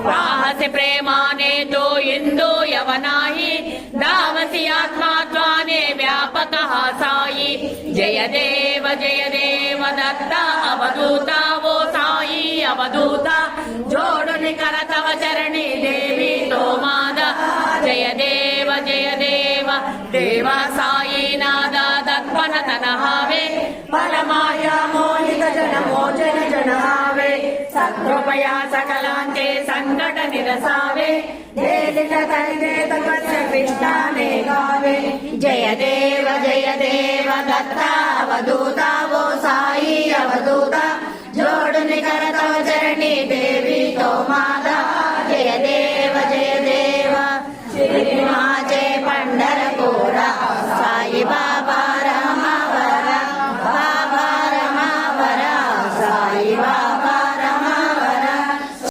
पाहसि प्रेमाने तो इंदु यवनाहि धावसि आत्मा त्वाने व्यापकः साई जय देव दत्ता अवधूता वो साई अवधूता जोडुनि कर तव चरणी देवी तो मादा जय देव देवा साई नादा दत्पन तनहावे परमाया मोहित जन मोचन जनहावे सत्कृपया सकलांते संकट निरसावे देदिन तैने तपस्य कृष्णाने गावे जय देव दत्ता अवधूता वो साई अवधूता जोडुनि कर तव चरणी देवी तो माता जय देव श्री